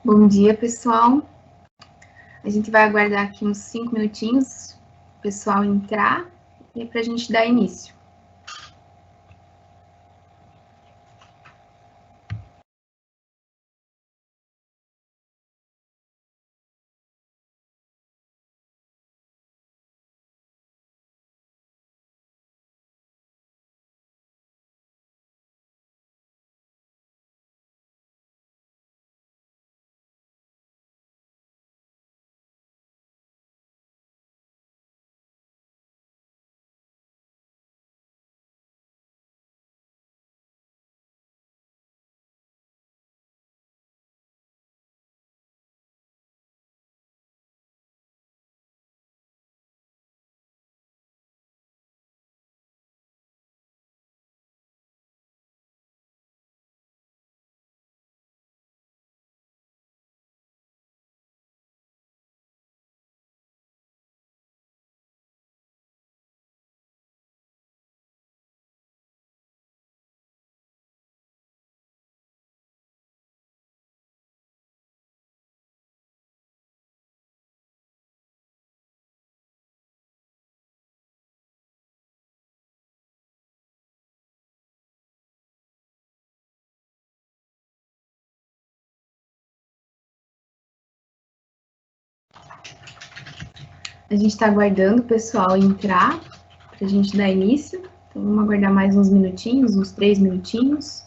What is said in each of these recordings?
Bom dia, pessoal. A gente vai aguardar aqui uns 5 minutinhos para o pessoal entrar e para a gente dar início. A gente está aguardando o pessoal entrar para a gente dar início. Então, vamos aguardar mais uns minutinhos, uns 3 minutinhos.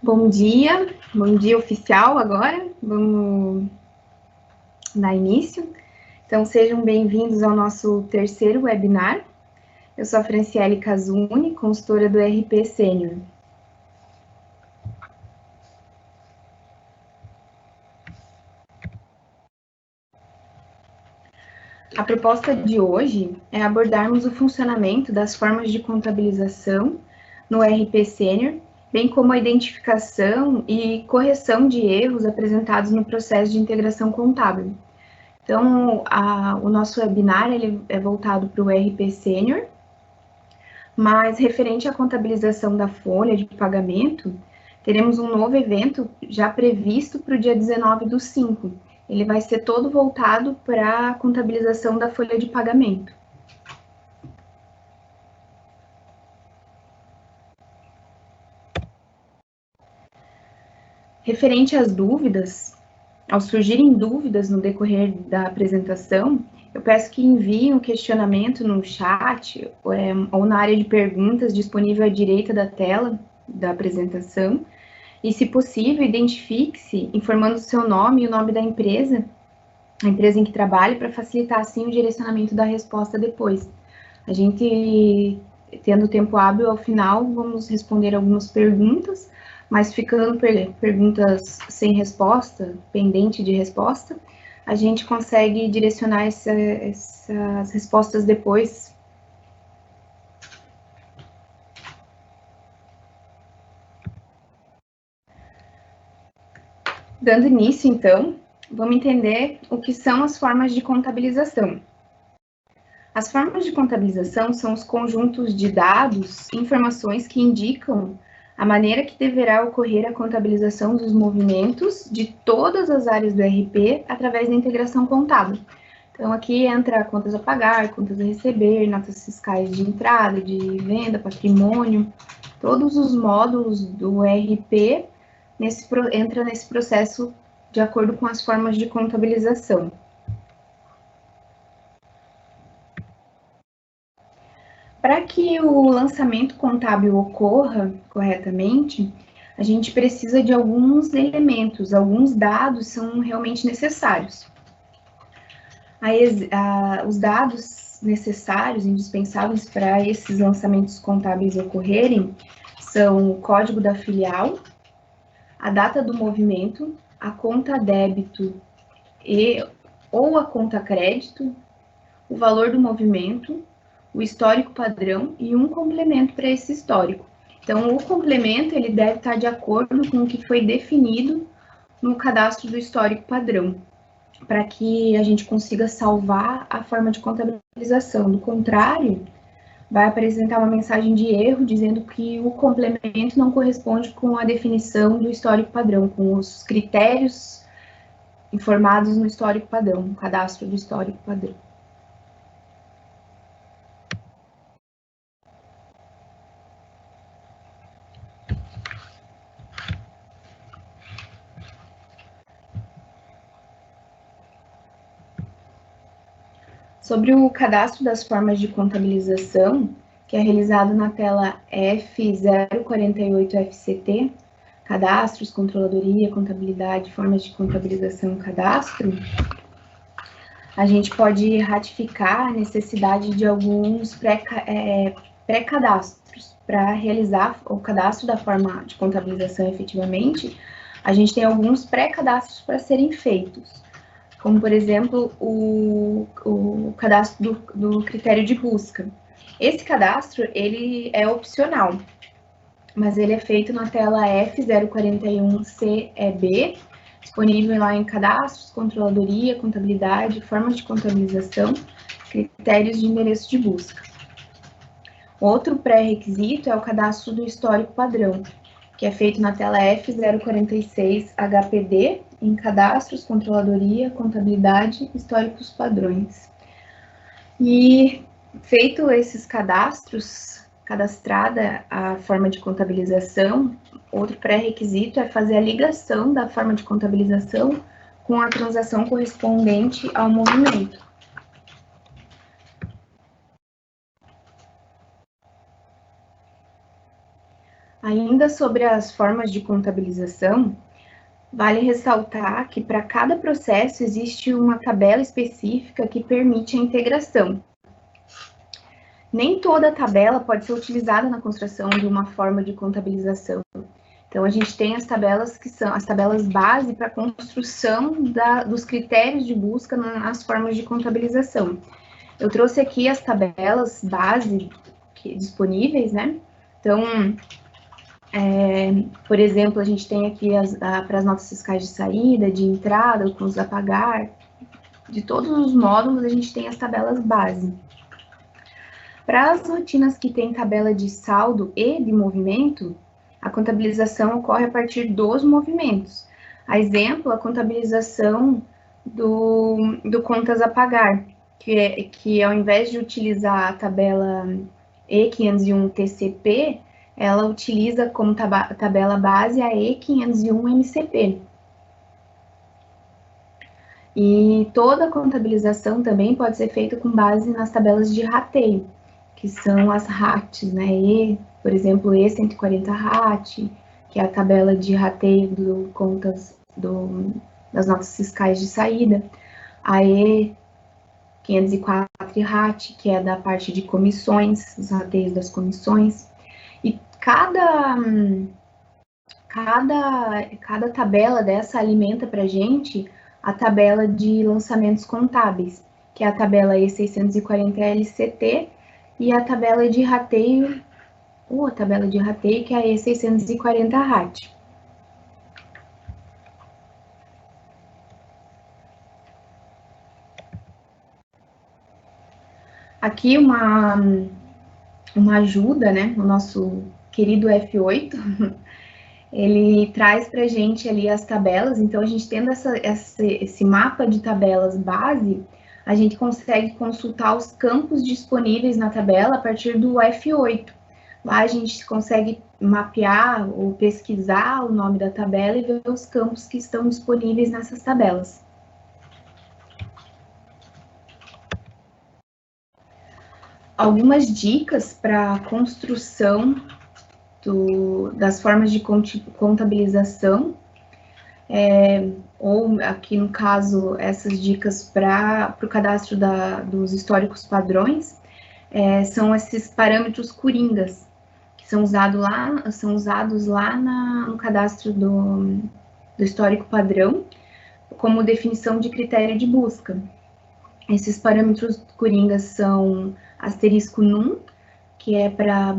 Bom dia oficial agora. Vamos dar início. Então, sejam bem-vindos ao nosso terceiro webinar. Eu sou a Franciele Casuni, consultora do RP Sênior. A proposta de hoje é abordarmos o funcionamento das formas de contabilização no RP Sênior, bem como a identificação e correção de erros apresentados no processo de integração contábil. Então, o nosso webinar ele é voltado para o RP Sênior, mas referente à contabilização da folha de pagamento, teremos um novo evento já previsto para o dia 19/5. Ele vai ser todo voltado para a contabilização da folha de pagamento. Referente às dúvidas, ao surgirem dúvidas no decorrer da apresentação, eu peço que enviem um questionamento no chat ou na área de perguntas disponível à direita da tela da apresentação. E, se possível, identifique-se informando o seu nome e o nome da empresa, a empresa em que trabalha, para facilitar, assim, o direcionamento da resposta depois. A gente, tendo tempo hábil ao final, vamos responder algumas perguntas, mas ficando perguntas sem resposta, pendente de resposta, a gente consegue direcionar essas respostas depois. Dando início, então, vamos entender o que são as formas de contabilização. As formas de contabilização são os conjuntos de dados e informações que indicam a maneira que deverá ocorrer a contabilização dos movimentos de todas as áreas do RP através da integração contábil. Então, aqui entra contas a pagar, contas a receber, notas fiscais de entrada, de venda, patrimônio, todos os módulos do RP entra nesse processo de acordo com as formas de contabilização. Para que o lançamento contábil ocorra corretamente, a gente precisa de alguns elementos, alguns dados são realmente necessários. Os dados necessários, indispensáveis para esses lançamentos contábeis ocorrerem são o código da filial, a data do movimento, a conta débito ou a conta crédito, o valor do movimento, o histórico padrão e um complemento para esse histórico. Então, o complemento ele deve estar de acordo com o que foi definido no cadastro do histórico padrão, para que a gente consiga salvar a forma de contabilização. Do contrário, vai apresentar uma mensagem de erro dizendo que o complemento não corresponde com a definição do histórico padrão, com os critérios informados no histórico padrão, no cadastro do histórico padrão. Sobre o cadastro das formas de contabilização, que é realizado na tela F048FCT, cadastros, controladoria, contabilidade, formas de contabilização, cadastro, a gente pode ratificar a necessidade de alguns pré-cadastros. Para realizar o cadastro da forma de contabilização efetivamente, a gente tem alguns pré-cadastros para serem feitos, como, por exemplo, o cadastro do critério de busca. Esse cadastro, ele é opcional, mas ele é feito na tela F041CEB, disponível lá em cadastros, controladoria, contabilidade, formas de contabilização, critérios de endereço de busca. Outro pré-requisito é o cadastro do histórico padrão, que é feito na tela F046HPD, em cadastros, controladoria, contabilidade, históricos padrões. E feito esses cadastros, cadastrada a forma de contabilização, outro pré-requisito é fazer a ligação da forma de contabilização com a transação correspondente ao movimento. Ainda sobre as formas de contabilização, vale ressaltar que para cada processo existe uma tabela específica que permite a integração. Nem toda tabela pode ser utilizada na construção de uma forma de contabilização. Então, a gente tem as tabelas que são as tabelas base para a construção dos critérios de busca nas formas de contabilização. Eu trouxe aqui as tabelas base disponíveis, né? Então, por exemplo, a gente tem aqui para as notas fiscais de saída, de entrada, com os a pagar, de todos os módulos a gente tem as tabelas base. Para as rotinas que tem tabela de saldo e de movimento, a contabilização ocorre a partir dos movimentos. A exemplo, a contabilização do contas a pagar, que ao invés de utilizar a tabela E501 TCP, ela utiliza como tabela base a E501 MCP. E toda a contabilização também pode ser feita com base nas tabelas de rateio, que são as RATs, né? Por exemplo, E140 RAT, que é a tabela de rateio do contas das notas fiscais de saída, a E504 RAT, que é da parte de comissões, os rateios das comissões, e cada tabela dessa alimenta para a gente a tabela de lançamentos contábeis, que é a tabela E640 LCT, e a tabela de rateio, que é a E640 RAT. Aqui uma ajuda, né, o nosso querido F8, ele traz para a gente ali as tabelas, então a gente tendo esse mapa de tabelas base, a gente consegue consultar os campos disponíveis na tabela a partir do F8. Lá a gente consegue mapear ou pesquisar o nome da tabela e ver os campos que estão disponíveis nessas tabelas. Algumas dicas para a construção das formas de contabilização, ou aqui no caso, essas dicas para o cadastro dos históricos padrões, são esses parâmetros coringas, que são usados lá no cadastro do histórico padrão, como definição de critério de busca. Esses parâmetros coringas são asterisco num, que é para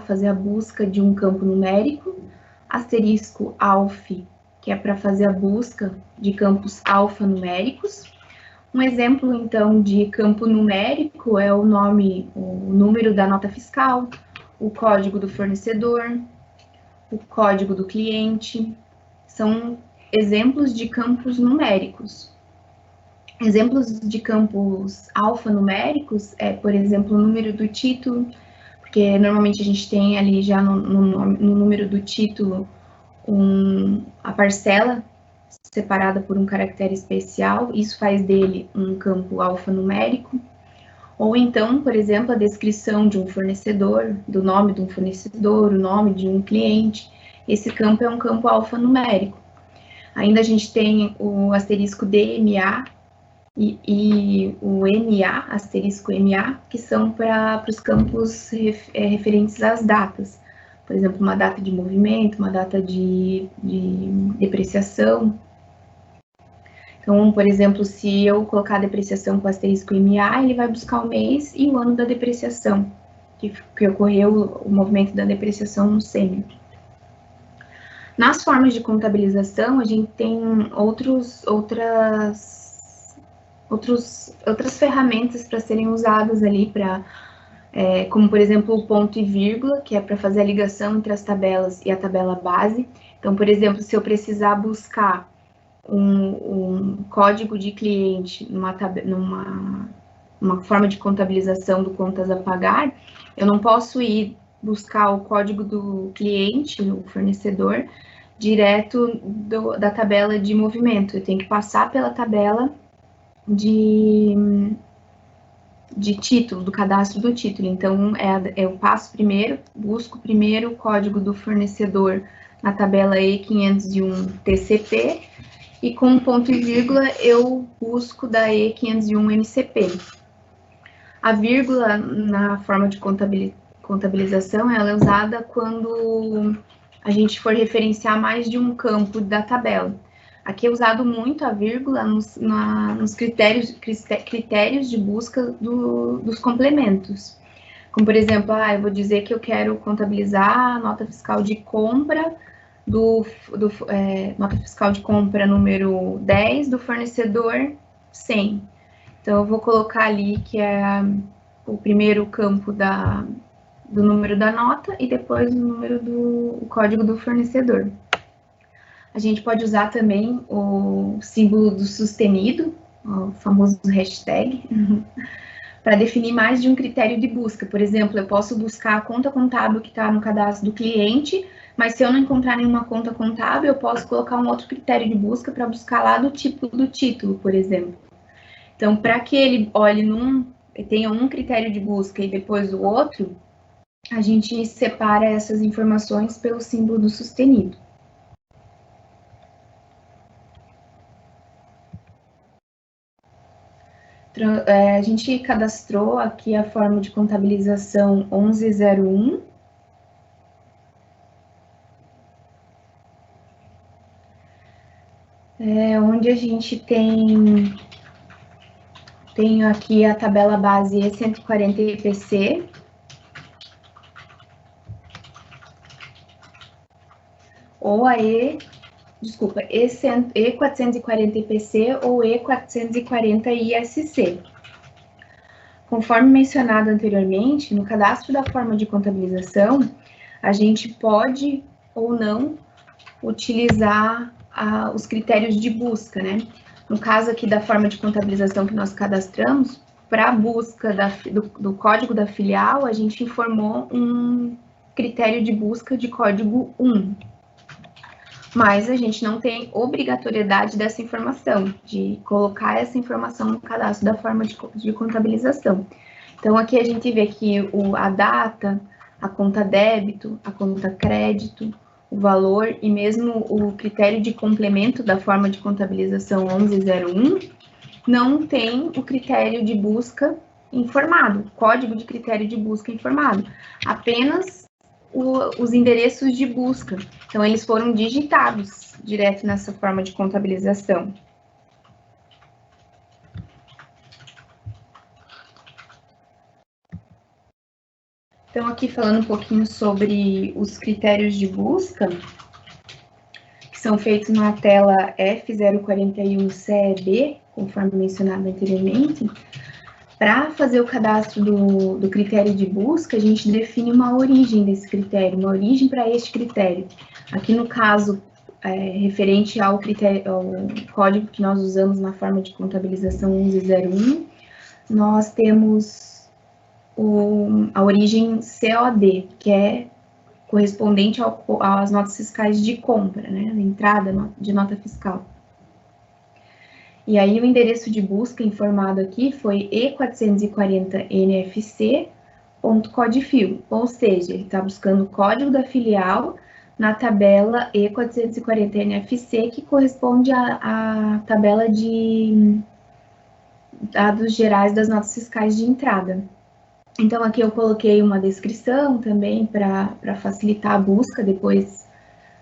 fazer a busca de um campo numérico, asterisco alf, que é para fazer a busca de campos alfanuméricos. Um exemplo, então, de campo numérico é o número da nota fiscal, o código do fornecedor, o código do cliente. São exemplos de campos numéricos. Exemplos de campos alfanuméricos por exemplo, o número do título, porque normalmente a gente tem ali já no número do título a parcela separada por um caractere especial, isso faz dele um campo alfanumérico. Ou então, por exemplo, a descrição de um fornecedor, do nome de um fornecedor, o nome de um cliente, esse campo é um campo alfanumérico. Ainda a gente tem o asterisco DMA e o MA, asterisco MA, que são para os campos referentes às datas. Por exemplo, uma data de movimento, uma data de depreciação. Então, por exemplo, se eu colocar a depreciação com asterisco MA, ele vai buscar o mês e o ano da depreciação, que ocorreu o movimento da depreciação no sênior. Nas formas de contabilização, a gente tem outras ferramentas para serem usadas ali como por exemplo o ponto e vírgula, que é para fazer a ligação entre as tabelas e a tabela base. Então, por exemplo, se eu precisar buscar um código de cliente numa forma de contabilização do contas a pagar, eu não posso ir buscar o código do cliente, o fornecedor, direto da tabela de movimento. Eu tenho que passar pela tabela de título, do cadastro do título. Então, eu passo primeiro, busco primeiro o código do fornecedor na tabela E501 TCP, e com ponto e vírgula eu busco da E501 MCP. A vírgula, na forma de contabilização, ela é usada quando a gente for referenciar mais de um campo da tabela. Aqui é usado muito a vírgula nos critérios de busca dos complementos. Como, por exemplo, eu vou dizer que eu quero contabilizar a nota fiscal de compra nota fiscal de compra número 10 do fornecedor 100. Então, eu vou colocar ali que é o primeiro campo do número da nota e depois o número do código do fornecedor. A gente pode usar também o símbolo do sustenido, o famoso hashtag, para definir mais de um critério de busca. Por exemplo, eu posso buscar a conta contábil que está no cadastro do cliente, mas se eu não encontrar nenhuma conta contábil, eu posso colocar um outro critério de busca para buscar lá do tipo do título, por exemplo. Então, para que ele olhe tenha um critério de busca e depois o outro, a gente separa essas informações pelo símbolo do sustenido. A gente cadastrou aqui a forma de contabilização 1101. Onde a gente tem aqui a tabela base E140 IPC. Ou a E440 IPC ou E440 ISC. Conforme mencionado anteriormente, no cadastro da forma de contabilização, a gente pode ou não utilizar os critérios de busca, né? No caso aqui da forma de contabilização que nós cadastramos, para a busca do código da filial, a gente informou um critério de busca de código 1. Mas a gente não tem obrigatoriedade dessa informação, de colocar essa informação no cadastro da forma de contabilização. Então, aqui a gente vê que a data, a conta débito, a conta crédito, o valor e mesmo o critério de complemento da forma de contabilização 1101 não tem o critério de busca informado, código de critério de busca informado, apenas os endereços de busca. Então, eles foram digitados direto nessa forma de contabilização. Então, aqui falando um pouquinho sobre os critérios de busca, que são feitos na tela F041CB, conforme mencionado anteriormente. Para fazer o cadastro do critério de busca, a gente define uma origem desse critério, uma origem para este critério. Aqui no caso, referente ao código que nós usamos na forma de contabilização 1101, nós temos a origem COD, que é correspondente às notas fiscais de compra, né, a entrada de nota fiscal. E aí o endereço de busca informado aqui foi E440NFC.codefil, ou seja, ele está buscando o código da filial na tabela E440NFC, que corresponde à tabela de dados gerais das notas fiscais de entrada. Então, aqui eu coloquei uma descrição também para facilitar a busca depois,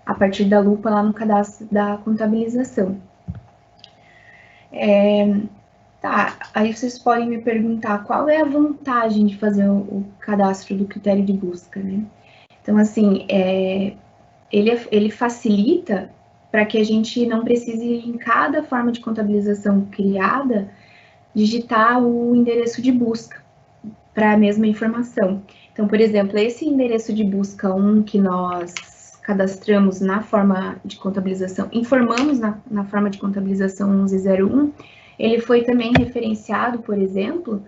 a partir da lupa lá no cadastro da contabilização. Aí vocês podem me perguntar qual é a vantagem de fazer o cadastro do critério de busca, né? Então, assim, ele facilita para que a gente não precise, em cada forma de contabilização criada, digitar o endereço de busca para a mesma informação. Então, por exemplo, esse endereço de busca 1 que nós cadastramos na forma de contabilização, informamos na forma de contabilização 1101, ele foi também referenciado, por exemplo,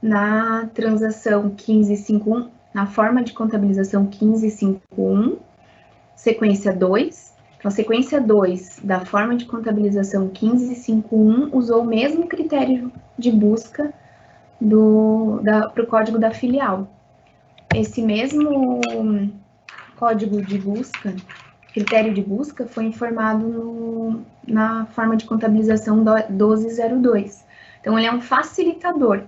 na transação 1551, na forma de contabilização 1551, sequência 2. Então, a sequência 2 da forma de contabilização 1551 usou o mesmo critério de busca para o código da filial. Esse mesmo código de busca, critério de busca, foi informado na forma de contabilização 1202. Então, ele é um facilitador.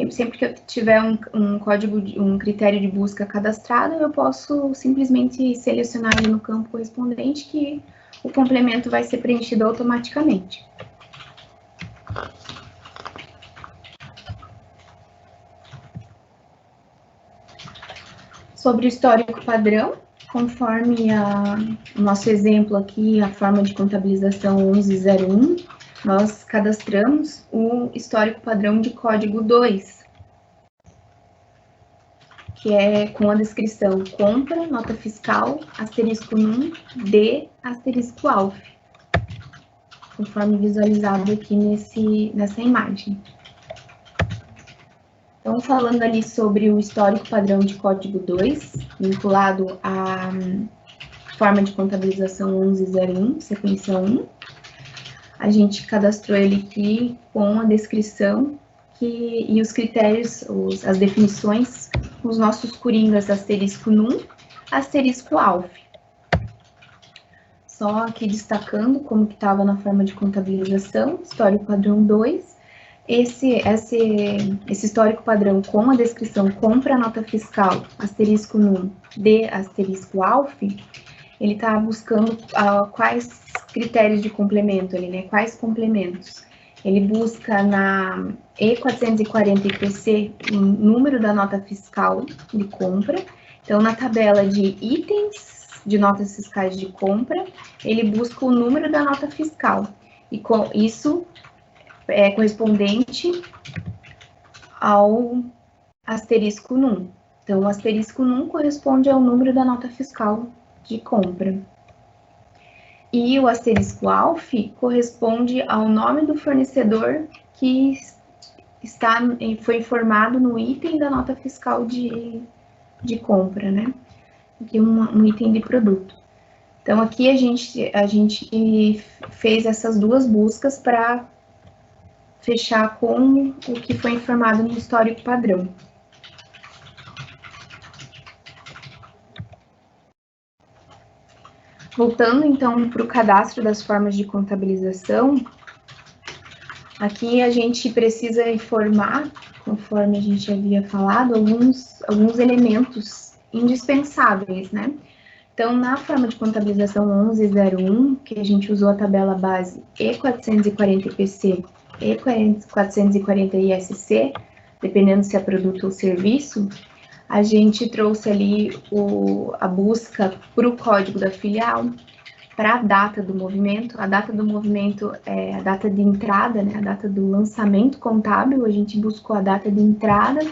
Sempre que eu tiver um critério de busca cadastrado, eu posso simplesmente selecionar ele no campo correspondente, que o complemento vai ser preenchido automaticamente. Sobre o histórico padrão, conforme o nosso exemplo aqui, a forma de contabilização 1101, nós cadastramos o histórico padrão de código 2, que é com a descrição compra, nota fiscal, asterisco num, D, asterisco alf, conforme visualizado aqui nessa imagem. Então, falando ali sobre o histórico padrão de código 2, vinculado à forma de contabilização 1101, sequência 1, a gente cadastrou ele aqui com a descrição e os critérios, as definições, os nossos coringas asterisco num, asterisco alf. Só aqui destacando como que estava na forma de contabilização, histórico padrão 2, esse histórico padrão com a descrição compra nota fiscal, asterisco num, D, asterisco alf, ele está buscando quais critérios de complemento ali, né? Quais complementos? Ele busca na E440 IPC o número da nota fiscal de compra. Então, na tabela de itens de notas fiscais de compra, ele busca o número da nota fiscal. E com isso é correspondente ao asterisco num. Então, o asterisco num corresponde ao número da nota fiscal de compra. E o asterisco alf corresponde ao nome do fornecedor que foi informado no item da nota fiscal de compra, né? Aqui um item de produto. Então, aqui a gente fez essas duas buscas para fechar com o que foi informado no histórico padrão. Voltando, então, para o cadastro das formas de contabilização, aqui a gente precisa informar, conforme a gente havia falado, alguns elementos indispensáveis, né? Então, na forma de contabilização 1101, que a gente usou a tabela base E440 IPC, E440 ISC, dependendo se é produto ou serviço, a gente trouxe ali a busca para o código da filial, para a data do movimento. A data do movimento é a data de entrada, né? A data do lançamento contábil. A gente buscou a data de entrada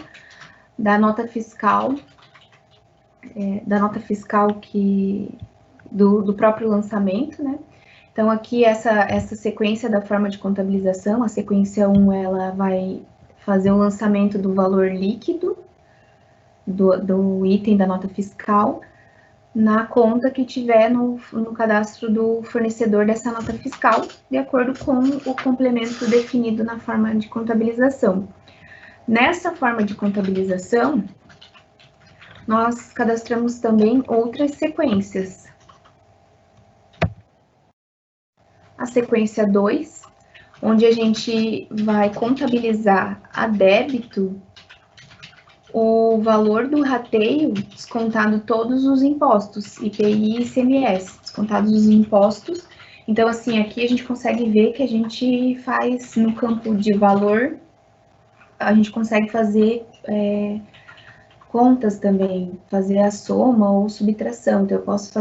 da nota fiscal, do próprio lançamento, né? Então, aqui, essa sequência da forma de contabilização, a sequência 1, ela vai fazer o lançamento do valor líquido do item da nota fiscal na conta que tiver no cadastro do fornecedor dessa nota fiscal, de acordo com o complemento definido na forma de contabilização. Nessa forma de contabilização, nós cadastramos também outras sequências. A sequência 2, onde a gente vai contabilizar a débito o valor do rateio descontado todos os impostos, IPI e ICMS, descontados os impostos. Então, assim, aqui a gente consegue ver que a gente faz no campo de valor, a gente consegue fazer contas também, fazer a soma ou subtração. Então, eu posso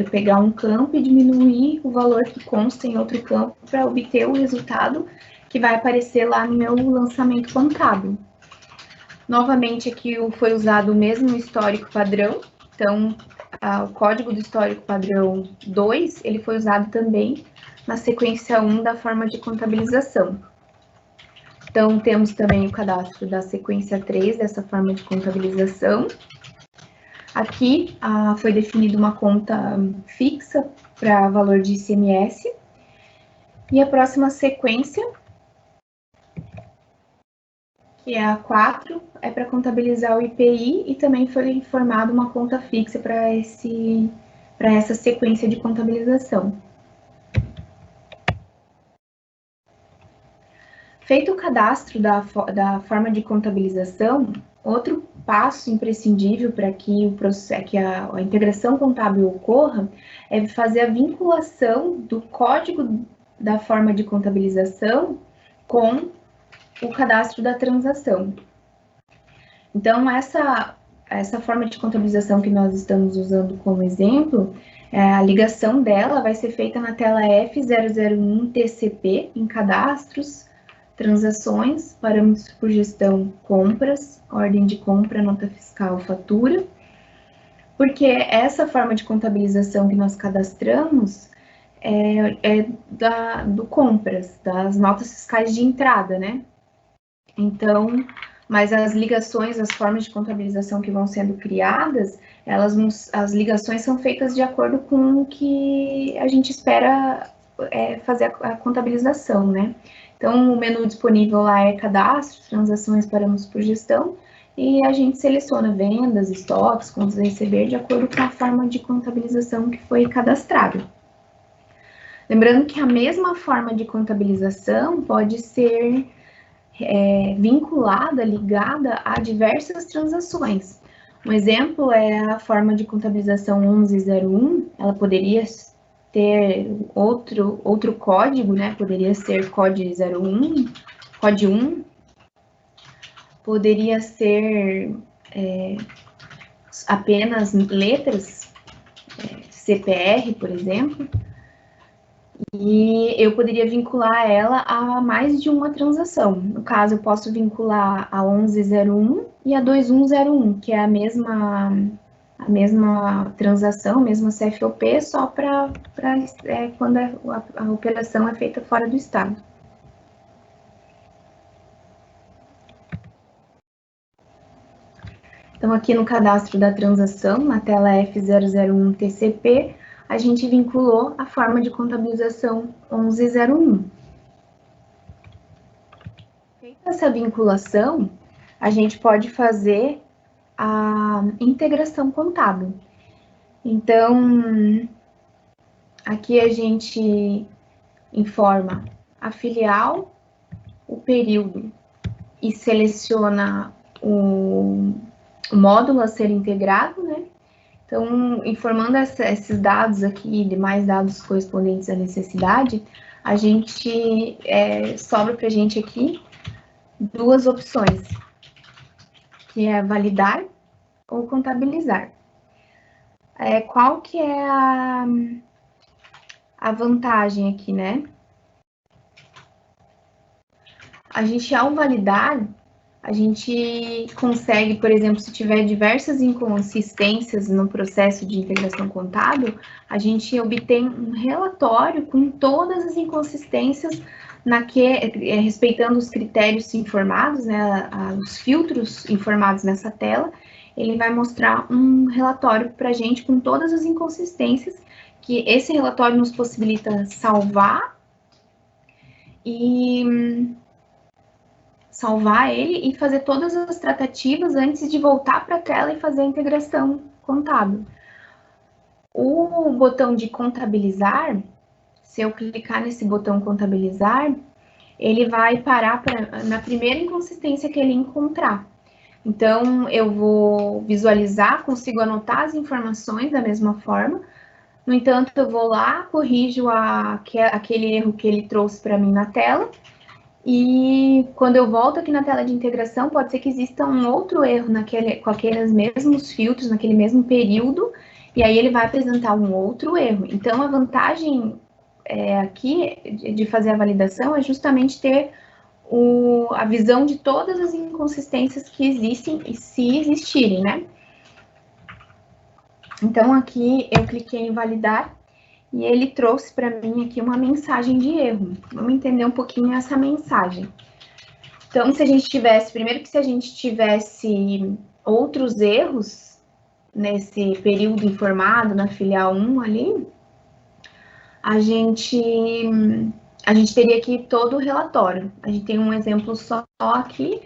pegar um campo e diminuir o valor que consta em outro campo para obter o resultado que vai aparecer lá no meu lançamento contábil. Novamente, aqui foi usado o mesmo histórico padrão, então, o código do histórico padrão 2, ele foi usado também na sequência 1 da forma de contabilização. Então, temos também o cadastro da sequência 3 dessa forma de contabilização. Aqui, foi definida uma conta fixa para valor de ICMS. E a próxima sequência, que é a 4, é para contabilizar o IPI e também foi informada uma conta fixa para essa sequência de contabilização. Feito o cadastro da forma de contabilização, outro passo imprescindível para que a integração contábil ocorra é fazer a vinculação do código da forma de contabilização com o cadastro da transação. Então, essa forma de contabilização que nós estamos usando como exemplo, a ligação dela vai ser feita na tela F001 TCP, em cadastros, transações, parâmetros por gestão, compras, ordem de compra, nota fiscal, fatura, porque essa forma de contabilização que nós cadastramos do compras, das notas fiscais de entrada, né? Então, mas as ligações, as formas de contabilização que vão sendo criadas, as ligações são feitas de acordo com o que a gente espera fazer a contabilização, né? Então, o menu disponível lá é cadastro, transações, parâmetros por gestão, e a gente seleciona vendas, estoques, contas a receber, de acordo com a forma de contabilização que foi cadastrada. Lembrando que a mesma forma de contabilização pode ser vinculada, ligada a diversas transações. Um exemplo é a forma de contabilização 1101, ela poderia ter outro código, né? Poderia ser COD 01, COD 1, poderia ser apenas letras, CPR, por exemplo, e eu poderia vincular ela a mais de uma transação. No caso, eu posso vincular a 1101 e a 2101, que é a mesma transação, a mesma CFOP, só para quando a operação é feita fora do estado. Então, aqui no cadastro da transação, na tela F001 TCP, a gente vinculou a forma de contabilização 1101. Feita essa vinculação, a gente pode fazer a integração contábil. Então, aqui a gente informa a filial, o período e seleciona o módulo a ser integrado, né? Então, informando esses dados aqui e demais dados correspondentes à necessidade, a gente sobra para a gente aqui duas opções, que é validar ou contabilizar. Qual que é a vantagem aqui, né? A gente, ao validar, a gente consegue, por exemplo, se tiver diversas inconsistências no processo de integração contábil, a gente obtém um relatório com todas as inconsistências respeitando os critérios informados, né, os filtros informados nessa tela. Ele vai mostrar um relatório para a gente com todas as inconsistências, que esse relatório nos possibilita salvar ele e fazer todas as tratativas antes de voltar para a tela e fazer a integração contábil. O botão de contabilizar, se eu clicar nesse botão contabilizar, ele vai parar na primeira inconsistência que ele encontrar. Então, eu vou visualizar, consigo anotar as informações da mesma forma. No entanto, eu vou lá, corrijo aquele erro que ele trouxe para mim na tela. E quando eu volto aqui na tela de integração, pode ser que exista um outro erro com aqueles mesmos filtros, naquele mesmo período, e aí ele vai apresentar um outro erro. Então, a vantagem aqui de fazer a validação é justamente ter a visão de todas as inconsistências que existem e se existirem, né? Então, aqui eu cliquei em validar e ele trouxe para mim aqui uma mensagem de erro. Vamos entender um pouquinho essa mensagem. Então, se a gente tivesse outros erros nesse período informado na filial 1 ali, a gente teria aqui todo o relatório. A gente tem um exemplo só aqui,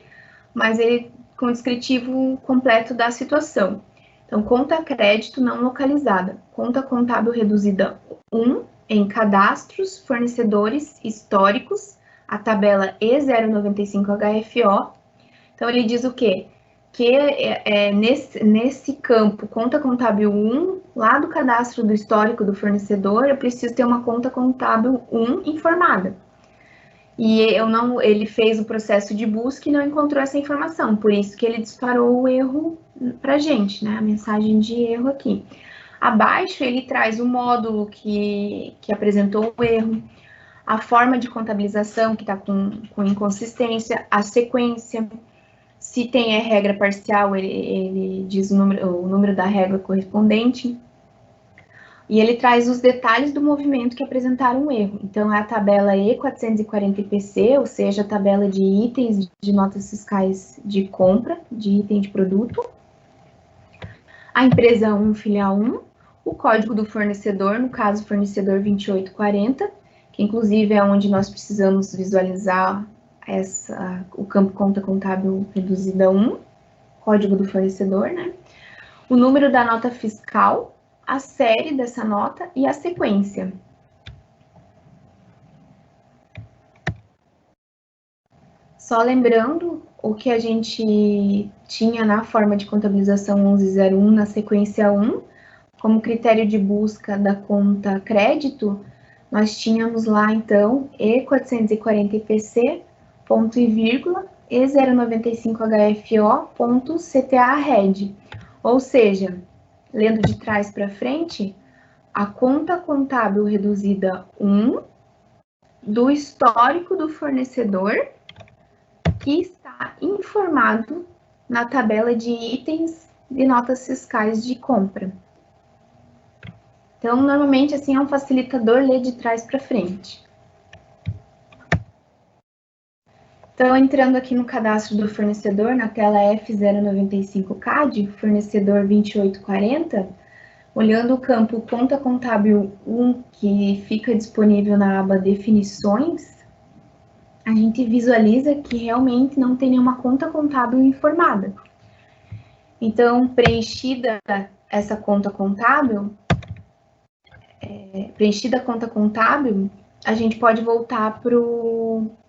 mas ele com o descritivo completo da situação. Então, conta crédito não localizada, conta contábil reduzida 1 em cadastros, fornecedores históricos, a tabela E095HFO. Então, ele diz o quê? Que nesse campo, conta contábil 1, lá do cadastro do histórico do fornecedor, eu preciso ter uma conta contábil 1 informada. E ele fez o processo de busca e não encontrou essa informação, por isso que ele disparou o erro para a gente, né? A mensagem de erro aqui. Abaixo, ele traz o módulo que apresentou o erro, a forma de contabilização que está com inconsistência, a sequência, se tem regra parcial, ele diz o número da regra correspondente, e ele traz os detalhes do movimento que apresentaram um erro. Então, é a tabela E440IPC, ou seja, a tabela de itens de notas fiscais de compra, de item de produto, a empresa 1, filial 1, o código do fornecedor, no caso, fornecedor 2840, que inclusive é onde nós precisamos visualizar o campo conta contábil reduzida 1, código do fornecedor, né? O número da nota fiscal, a série dessa nota e a sequência. Só lembrando o que a gente tinha na forma de contabilização 1101 na sequência 1, como critério de busca da conta crédito, nós tínhamos lá, então, E440IPC, ponto e vírgula, E095HFO, ponto CTA-RED. Ou seja, lendo de trás para frente, a conta contábil reduzida 1 do histórico do fornecedor que está informado na tabela de itens de notas fiscais de compra. Então, normalmente, assim, é um facilitador ler de trás para frente. Então, entrando aqui no cadastro do fornecedor, na tela F095CAD, fornecedor 2840, olhando o campo conta contábil 1, que fica disponível na aba definições, a gente visualiza que realmente não tem nenhuma conta contábil informada. Então, preenchida essa conta contábil, a gente pode voltar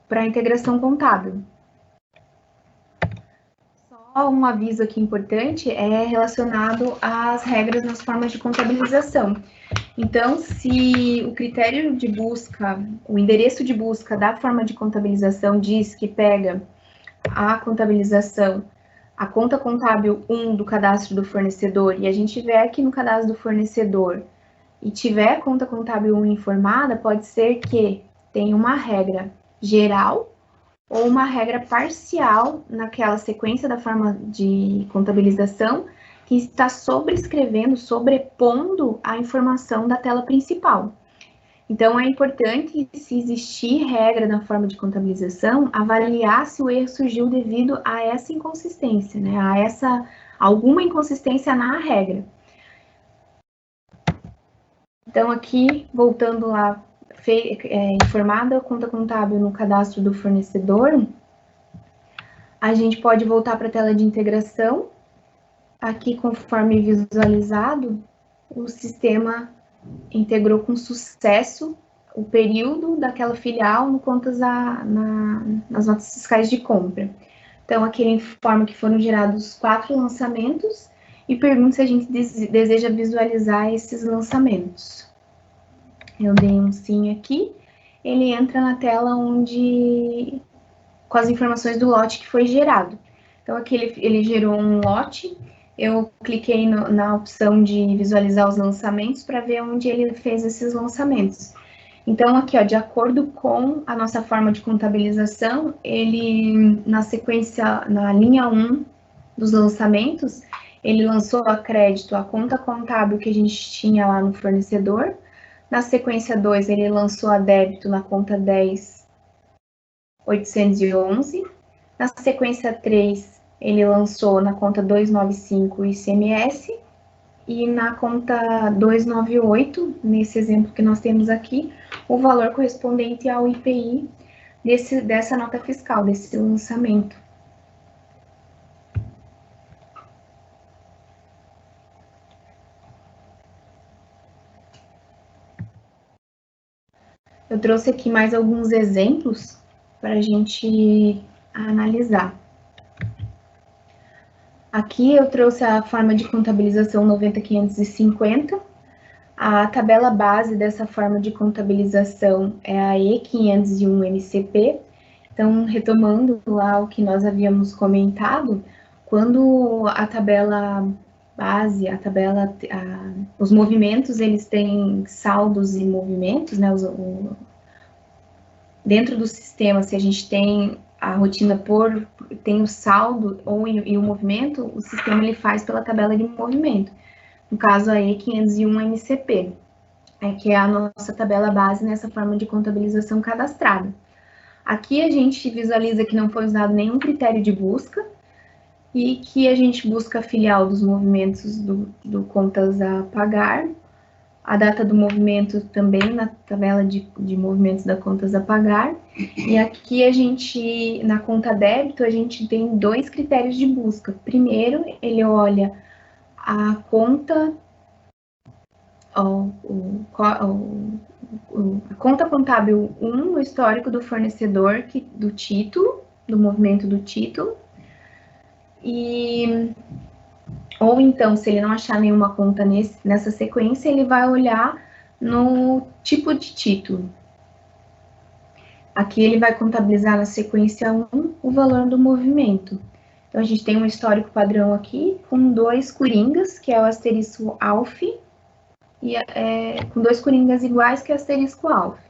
para a integração contábil. Só um aviso aqui importante é relacionado às regras nas formas de contabilização. Então, se o critério de busca, o endereço de busca da forma de contabilização diz que pega a contabilização, a conta contábil 1 do cadastro do fornecedor, e a gente tiver aqui no cadastro do fornecedor e tiver conta contábil 1 informada, pode ser que tenha uma regra geral ou uma regra parcial naquela sequência da forma de contabilização que está sobrepondo a informação da tela principal. Então, é importante, se existir regra na forma de contabilização, avaliar se o erro surgiu devido a essa inconsistência, né? Alguma inconsistência na regra. Então, aqui, voltando lá, informada a conta contábil no cadastro do fornecedor, a gente pode voltar para a tela de integração. Aqui, conforme visualizado, o sistema integrou com sucesso o período daquela filial nas notas fiscais de compra. Então, aqui ele informa que foram gerados 4 lançamentos e pergunta se a gente deseja visualizar esses lançamentos. Eu dei um sim aqui. Ele entra na tela com as informações do lote que foi gerado. Então, aqui ele gerou um lote. Eu cliquei na opção de visualizar os lançamentos para ver onde ele fez esses lançamentos. Então, aqui, ó, de acordo com a nossa forma de contabilização, ele, na sequência, na linha 1 dos lançamentos, ele lançou a crédito a conta contábil que a gente tinha lá no fornecedor. Na sequência 2, ele lançou a débito na conta 10.811. Na sequência 3, ele lançou na conta 295 o ICMS. E na conta 298, nesse exemplo que nós temos aqui, o valor correspondente ao IPI dessa nota fiscal, desse lançamento. Eu trouxe aqui mais alguns exemplos para a gente analisar. Aqui eu trouxe a forma de contabilização 90550. A tabela base dessa forma de contabilização é a E501-MCP. Então, retomando lá o que nós havíamos comentado, quando a tabela base, os movimentos, eles têm saldos e movimentos, né? Dentro do sistema, se a gente tem a rotina tem o saldo e o movimento, o sistema ele faz pela tabela de movimento. No caso, a E501-MCP, que é a nossa tabela base nessa forma de contabilização cadastrada. Aqui a gente visualiza que não foi usado nenhum critério de busca e que a gente busca a filial dos movimentos do contas a pagar, a data do movimento também na tabela de movimentos da contas a pagar. E aqui a gente, na conta débito, a gente tem 2 critérios de busca. Primeiro, ele olha a conta, a conta contábil 1, o histórico do fornecedor, do título, do movimento do título. Ou então, se ele não achar nenhuma conta nessa sequência, ele vai olhar no tipo de título. Aqui ele vai contabilizar na sequência 1 o valor do movimento. Então, a gente tem um histórico padrão aqui com 2 coringas, que é o asterisco ALF, e com 2 coringas iguais, que é o asterisco ALF.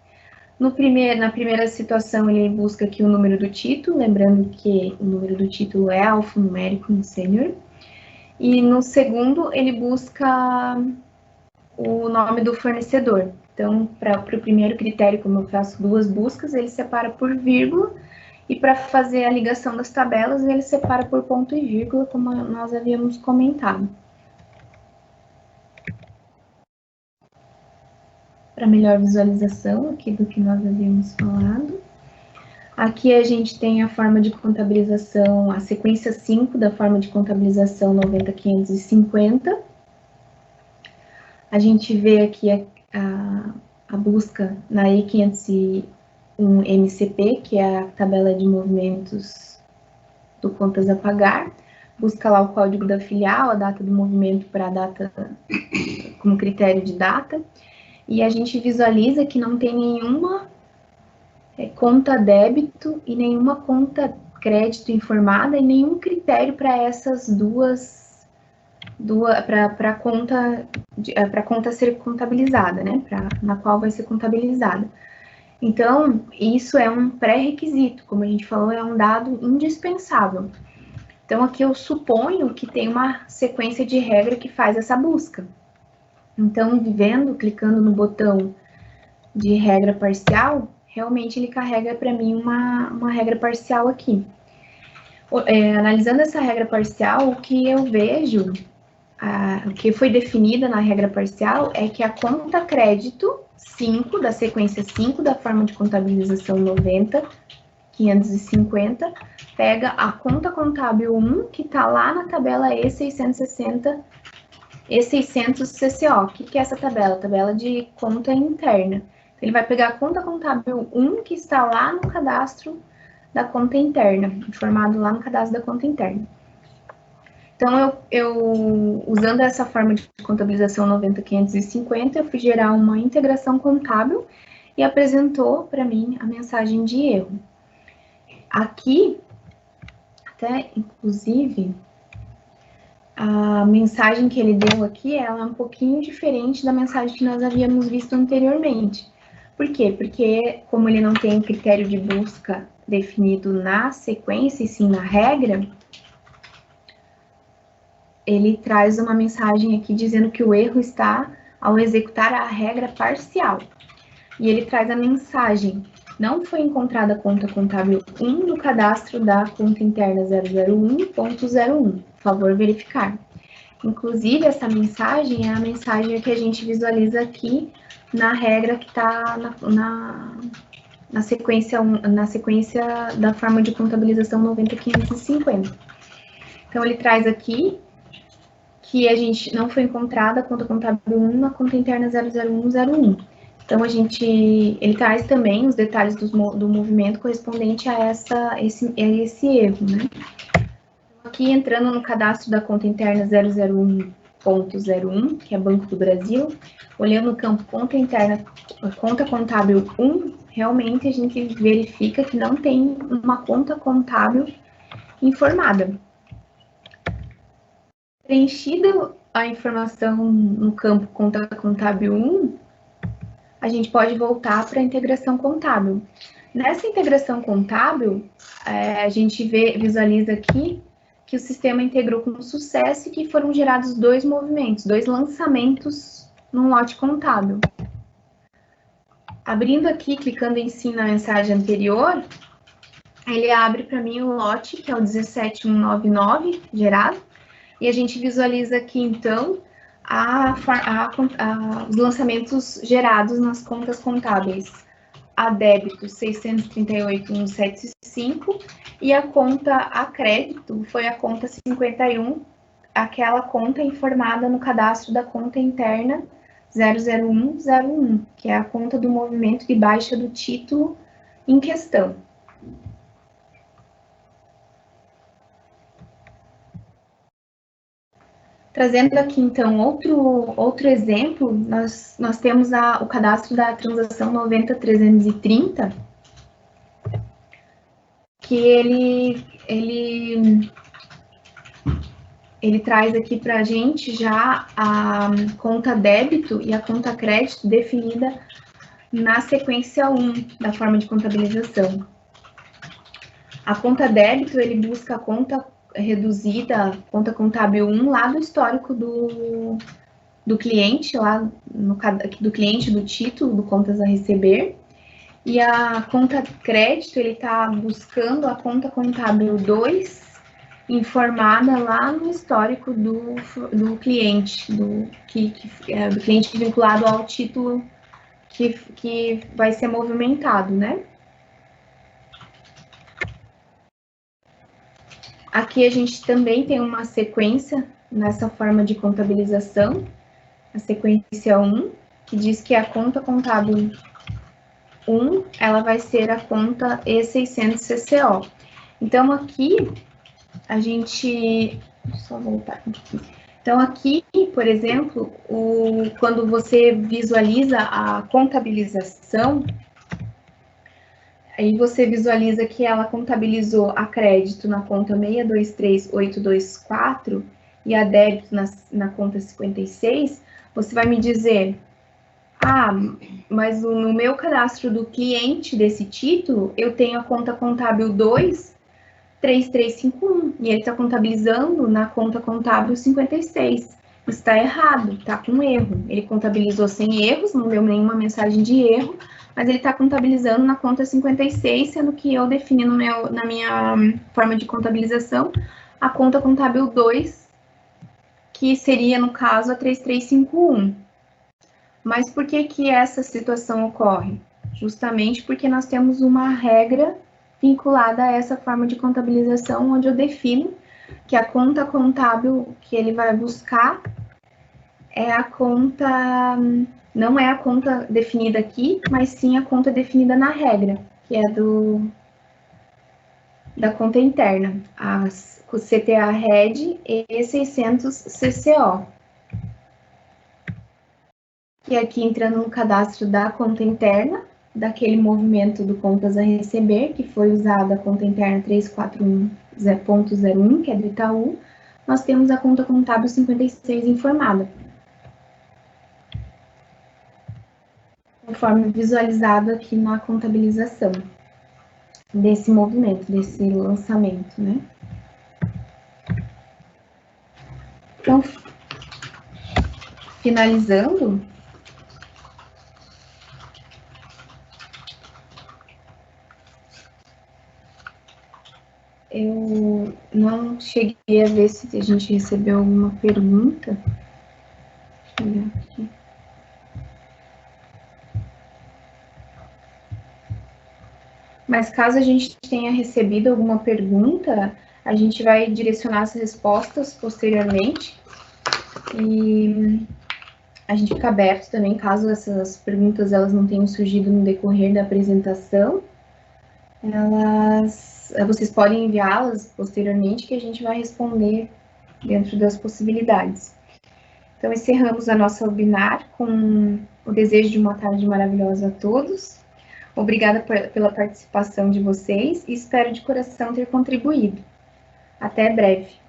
Na primeira situação, ele busca aqui o número do título, lembrando que o número do título é alfanumérico no sênior. E no segundo, ele busca o nome do fornecedor. Então, para o primeiro critério, como eu faço 2 buscas, ele separa por vírgula. E para fazer a ligação das tabelas, ele separa por ponto e vírgula, como nós havíamos comentado. Para melhor visualização aqui do que nós havíamos falado. Aqui a gente tem a forma de contabilização, a sequência 5 da forma de contabilização 90550. A gente vê aqui a busca na E501-MCP, que é a tabela de movimentos do contas a pagar. Busca lá o código da filial, a data do movimento para a data como critério de data. E a gente visualiza que não tem nenhuma conta débito e nenhuma conta crédito informada e nenhum critério para essas para a conta ser contabilizada, né? Na qual vai ser contabilizada. Então, isso é um pré-requisito, como a gente falou, é um dado indispensável. Então, aqui eu suponho que tem uma sequência de regra que faz essa busca. Então, clicando no botão de regra parcial, realmente ele carrega para mim uma regra parcial aqui. Analisando essa regra parcial, o que eu vejo, o que foi definida na regra parcial é que a conta crédito 5, da sequência 5 da forma de contabilização 90.550, pega a conta contábil 1, que está lá na tabela E660, E600 CCO. O que é essa tabela? Tabela de conta interna. Ele vai pegar a conta contábil 1, que está lá no cadastro da conta interna, informado lá no cadastro da conta interna. Então, usando essa forma de contabilização 90.550, eu fui gerar uma integração contábil e apresentou para mim a mensagem de erro. Aqui, até inclusive, a mensagem que ele deu aqui, ela é um pouquinho diferente da mensagem que nós havíamos visto anteriormente. Por quê? Porque, como ele não tem critério de busca definido na sequência, e sim na regra, ele traz uma mensagem aqui dizendo que o erro está ao executar a regra parcial. E ele traz a mensagem: não foi encontrada a conta contábil 1 no cadastro da conta interna 001.01. Favor verificar. Inclusive, essa mensagem é a mensagem que a gente visualiza aqui na regra que está na sequência da forma de contabilização 90.550. Então, ele traz aqui que a gente não foi encontrada a conta contábil 1 na conta interna 00101. Então, ele traz também os detalhes do movimento correspondente a esse erro, né? Aqui, entrando no cadastro da conta interna 001.01, que é Banco do Brasil, olhando o campo conta interna, conta contábil 1, realmente a gente verifica que não tem uma conta contábil informada. Preenchida a informação no campo conta contábil 1, a gente pode voltar para a integração contábil. Nessa integração contábil, a gente visualiza aqui que o sistema integrou com sucesso e que foram gerados 2 movimentos, 2 lançamentos num lote contábil. Abrindo aqui, clicando em sim na mensagem anterior, ele abre para mim o lote, que é o 17199 gerado, e a gente visualiza aqui, então, os lançamentos gerados nas contas contábeis. A débito 638.175 e a conta a crédito foi a conta 51, aquela conta informada no cadastro da conta interna 00101, que é a conta do movimento de baixa do título em questão. Trazendo aqui, então, outro exemplo, nós temos o cadastro da transação 90.330, que ele traz aqui para a gente já a conta débito e a conta crédito definida na sequência 1 da forma de contabilização. A conta débito, ele busca a conta reduzida, conta contábil 1, lá do histórico do cliente, lá do cliente do título, do contas a receber. E a conta crédito, ele está buscando a conta contábil 2, informada lá no histórico do cliente, do cliente vinculado ao título que vai ser movimentado, né? Aqui a gente também tem uma sequência nessa forma de contabilização, a sequência 1, que diz que a conta contábil 1, ela vai ser a conta E600 CCO. Então, aqui, a gente... Deixa eu só voltar aqui. Então, aqui, por exemplo, quando você visualiza a contabilização, aí você visualiza que ela contabilizou a crédito na conta 623824 e a débito na conta 56, você vai me dizer, mas no meu cadastro do cliente desse título, eu tenho a conta contábil 23351 e ele está contabilizando na conta contábil 56. Está errado, está com erro. Ele contabilizou sem erros, não deu nenhuma mensagem de erro, mas ele está contabilizando na conta 56, sendo que eu defini na minha forma de contabilização a conta contábil 2, que seria, no caso, a 3351. Mas por que essa situação ocorre? Justamente porque nós temos uma regra vinculada a essa forma de contabilização, onde eu defino que a conta contábil que ele vai buscar é a conta, não é a conta definida aqui, mas sim a conta definida na regra, que é da conta interna, o CTA RED E600 CCO. E aqui entrando no cadastro da conta interna, daquele movimento do contas a receber, que foi usada a conta interna 341.01, que é do Itaú, nós temos a conta contábil 56 informada. Conforme visualizado aqui na contabilização desse movimento, desse lançamento, né? Então, finalizando, eu não cheguei a ver se a gente recebeu alguma pergunta. Deixa eu olhar aqui. Mas caso a gente tenha recebido alguma pergunta, a gente vai direcionar as respostas posteriormente. E A gente fica aberto também, caso essas perguntas elas não tenham surgido no decorrer da apresentação, vocês podem enviá-las posteriormente, que a gente vai responder dentro das possibilidades. Então, encerramos a nossa webinar com o desejo de uma tarde maravilhosa a todos. Obrigada pela participação de vocês e espero de coração ter contribuído. Até breve.